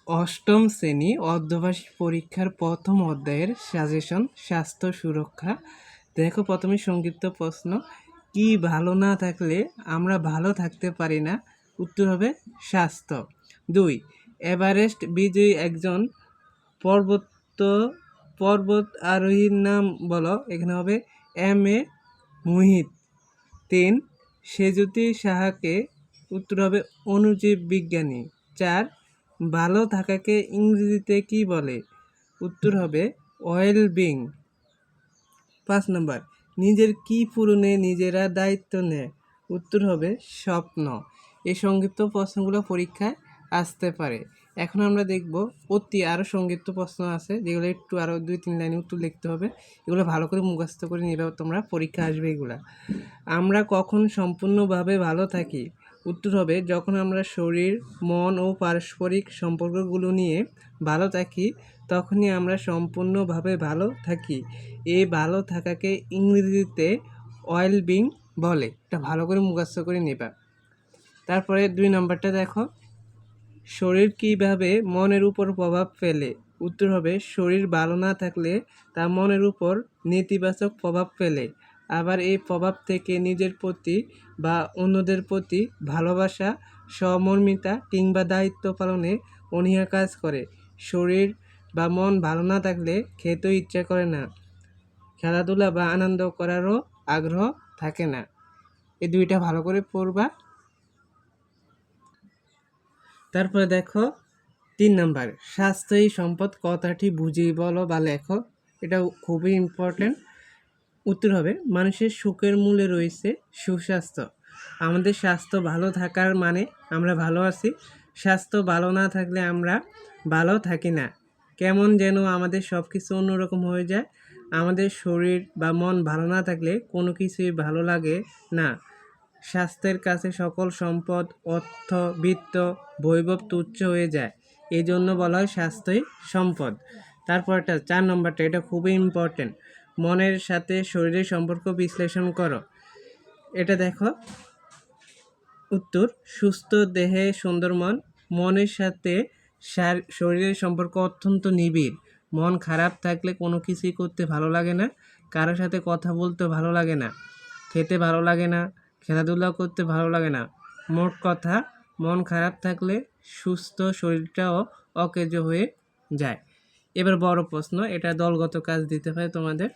অষ্টম শ্রেণী অর্ধবার্ষিক পরীক্ষার প্রথম অধ্যায়ের সাজেশন স্বাস্থ্য সুরক্ষা। দেখো প্রথমে সংক্ষিপ্ত প্রশ্ন, কি ভালো না থাকলে আমরা ভালো থাকতে পারি না? উত্তর হবে স্বাস্থ্য। 2, এভারেস্ট বিজয়ী একজন পর্বত আরোহীর নাম বলো। এখানে হবে M.A. মুহিত। 3, সেজুতি সাহাকে। উত্তর হবে অণুজীব বিজ্ঞানী। 4, ভালো থাকাকে ইংরেজিতে কি বলে? উত্তর হবে ওয়েল বিং। 5 নম্বর, নিজের কি পূরণে নিজেরা দায়িত্ব নেয়? উত্তর হবে স্বপ্ন। এই সংক্ষিপ্ত প্রশ্নগুলো পরীক্ষায় আসতে পারে। এখন আমরা দেখব আরও সংক্ষিপ্ত প্রশ্ন আছে, যেগুলো একটু আরও 2-3 লাইনে উত্তর লিখতে হবে। এগুলো ভালো করে মুখস্থ করে নিবে, তোমরা পরীক্ষা আসবে এগুলা। আমরা কখন সম্পূর্ণভাবে ভালো থাকি? উত্তর হবে যখন আমরা শরীর, মন ও পারস্পরিক সম্পর্কগুলো নিয়ে ভালো থাকি, তখনই আমরা সম্পূর্ণভাবে ভালো থাকি। এই ভালো থাকাকে ইংরেজিতে ওয়েল বিং বলে। এটা ভালো করে মুখস্থ করে নেবা। তারপরে 2 নম্বরটা দেখো, শরীর কীভাবে মনের উপর প্রভাব ফেলে? উত্তর হবে শরীর ভালো না থাকলে তা মনের উপর নেতিবাচক প্রভাব ফেলে। আবার এই প্রভাব থেকে নিজের প্রতি বা অন্যদের প্রতি ভালোবাসা, সহমর্মিতা কিংবা দায়িত্ব পালনে অনীহা কাজ করে। শরীর বা মন ভালো না থাকলে খেতেও ইচ্ছা করে না, খেলাধুলা বা আনন্দ করারও আগ্রহ থাকে না। এই দুইটা ভালো করে পড়বা। তারপরে দেখো 3 নাম্বার, স্বাস্থ্যই সম্পদ কথাটি বুঝিয়ে বলো বা লেখো। এটা খুবই ইম্পর্টেন্ট। উত্তর হবে মানুষের সুখের মূলে রয়েছে সুস্বাস্থ্য। আমাদের স্বাস্থ্য ভালো থাকার মানে আমরা ভালো আছি। স্বাস্থ্য ভালো না থাকলে আমরা ভালো থাকি না, কেমন যেন আমাদের সব কিছু অন্যরকম হয়ে যায়। আমাদের শরীর বা মন ভালো না থাকলে কোনো কিছুই ভালো লাগে না। স্বাস্থ্যের কাছে সকল সম্পদ, অর্থ, বিত্ত, বৈভব তুচ্ছ হয়ে যায়। এই জন্য বলা হয় স্বাস্থ্যই সম্পদ। তারপরটা 4 নম্বরটা, এটা খুবই ইম্পর্টেন্ট। মনের সাথে শরীরের সম্পর্ক বিশ্লেষণ করো। এটা দেখো, উত্তর সুস্থ দেহে সুন্দর মন। মনের সাথে শরীরের সম্পর্ক অত্যন্ত নিবিড়। মন খারাপ থাকলে কোনো কিছুই করতে ভালো লাগে না, কারোর সাথে কথা বলতে ভালো লাগে না, খেতে ভালো লাগে না, খেলাধুলা করতে ভালো লাগে না। মোট কথা, মন খারাপ থাকলে সুস্থ শরীরটাও অকেজ হয়ে যায়। এবার বড় প্রশ্ন, এটা দলগত কাজ দিতে হয় তোমাদের।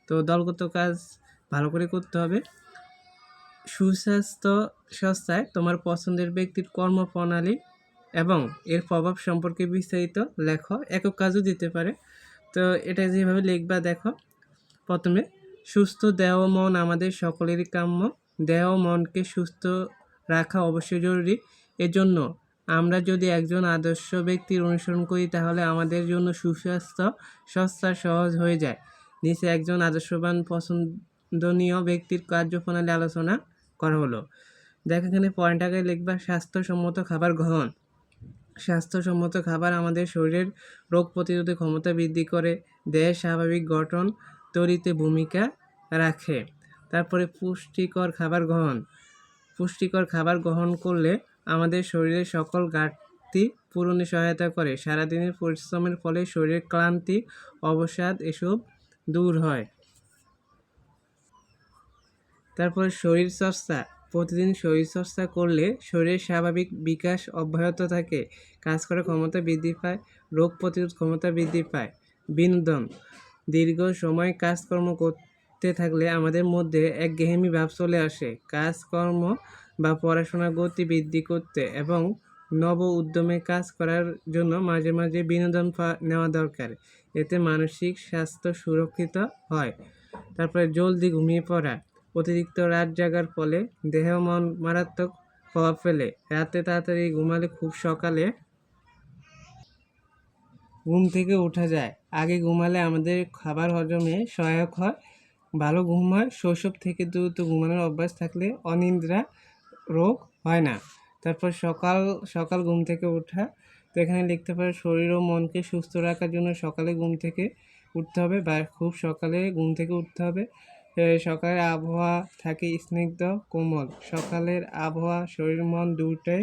তো দলগত কাজ ভালো করে করতে হবে। সুস্বাস্থ্য সংস্থায় তোমার পছন্দের ব্যক্তির কর্মপ্রণালী এবং এর প্রভাব সম্পর্কে বিস্তারিত লেখো। একক কাজও দিতে পারে। তো এটা যেভাবে লিখবা দেখো, প্রথমে সুস্থ দেহ মন আমাদের সকলেরই কাম্য। দেহ মনকে সুস্থ রাখা অবশ্যই জরুরি। এজন্য আমরা যদি একজন আদর্শ ব্যক্তির অনুসরণ করি তাহলে আমাদের জন্য সুস্বাস্থ্য সংস্থা সহজ হয়ে যায়। নিচে একজন আদর্শবান পছন্দনীয় ব্যক্তির কার্যপ্রণালী আলোচনা করা হলো। দেখো এখানে পয়েন্ট আগে লিখবা স্বাস্থ্যসম্মত খাবার গ্রহণ। স্বাস্থ্যসম্মত খাবার আমাদের শরীরের রোগ প্রতিরোধের ক্ষমতা বৃদ্ধি করে, দেহের স্বাভাবিক গঠন তৈরিতে ভূমিকা রাখে। তারপরে পুষ্টিকর খাবার গ্রহণ। পুষ্টিকর খাবার গ্রহণ করলে আমাদের শরীরের সকল ঘাটতি পূরণে সহায়তা করে। সারাদিনের পরিশ্রমের ফলে শরীরের ক্লান্তি, অবসাদ এসব দূর হয়। তারপরে শরীরচর্চা। প্রতিদিন শরীরচর্চা করলে শরীরের স্বাভাবিক বিকাশ অব্যাহত থাকে, কাজ করার ক্ষমতা বৃদ্ধি পায়, রোগ প্রতিরোধ ক্ষমতা বৃদ্ধি পায়। বিনোদন। দীর্ঘ সময় কাজকর্ম করতে থাকলে আমাদের মধ্যে একঘেয়েমি ভাব চলে আসে। কাজকর্ম বা পড়াশোনার গতি বৃদ্ধি করতে এবং নব উদ্যমে কাজ করার জন্য মাঝে মাঝে বিনোদন নেওয়া দরকার। এতে মানসিক স্বাস্থ্য সুরক্ষিত হয়। তারপরে জলদি ঘুমিয়ে পড়া। অতিরিক্ত রাত জাগার ফলে দেহ মন মারাত্মক প্রভাব ফেলে। রাতে তাড়াতাড়ি ঘুমালে খুব সকালে ঘুম থেকে ওঠা যায়। আগে ঘুমালে আমাদের খাবার হজমে সহায়ক হয়, ভালো ঘুম হয়। শৈশব থেকে দ্রুত ঘুমানোর অভ্যাস থাকলে অনিদ্রা রোগ হয় না। তারপর সকাল ঘুম থেকে ওঠা। তো এখানে লিখতে পারে শরীর ও মনকে সুস্থ রাখার জন্য সকালে ঘুম থেকে উঠতে হবে বা খুব সকালে ঘুম থেকে উঠতে হবে। সকালের আবহাওয়া থাকে স্নিগ্ধ কোমল। সকালের আবহাওয়া শরীর মন দুটোই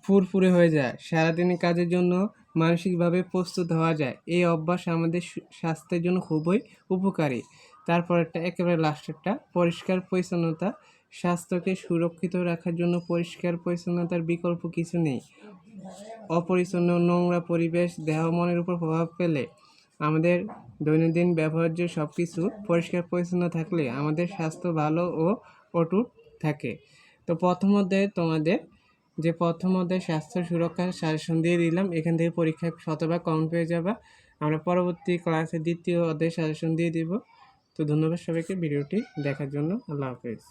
ফুরফুরে হয়ে যায়, সারাদিনের কাজের জন্য মানসিকভাবে প্রস্তুত হওয়া যায়। এই অভ্যাস আমাদের স্বাস্থ্যের জন্য খুবই উপকারী। তারপরেরটা একেবারে লাস্টেরটা, পরিষ্কার পরিচ্ছন্নতা। স্বাস্থ্যকে সুরক্ষিত রাখার জন্য পরিষ্কার পরিচ্ছন্নতার বিকল্প কিছু নেই। অপরিচ্ছন্ন নোংরা পরিবেশ দেহ মনের উপর প্রভাব ফেলে। আমাদের দৈনন্দিন ব্যবহার্য সব কিছু পরিষ্কার পরিচ্ছন্ন থাকলে আমাদের স্বাস্থ্য ভালো ও অটুট থাকে। তো প্রথম অধ্যায়ে তোমাদের যে প্রথম অধ্যায়ে স্বাস্থ্য সুরক্ষার সাজেশন দিয়ে দিলাম, এখান থেকে পরীক্ষায় শতভাগ কমন পেয়ে যাবা। আমরা পরবর্তী ক্লাসে দ্বিতীয় অধ্যায়ে সাজেশন দিয়ে দিব। তো ধন্যবাদ সবাইকে ভিডিওটি দেখার জন্য। আল্লাহ হাফেজ।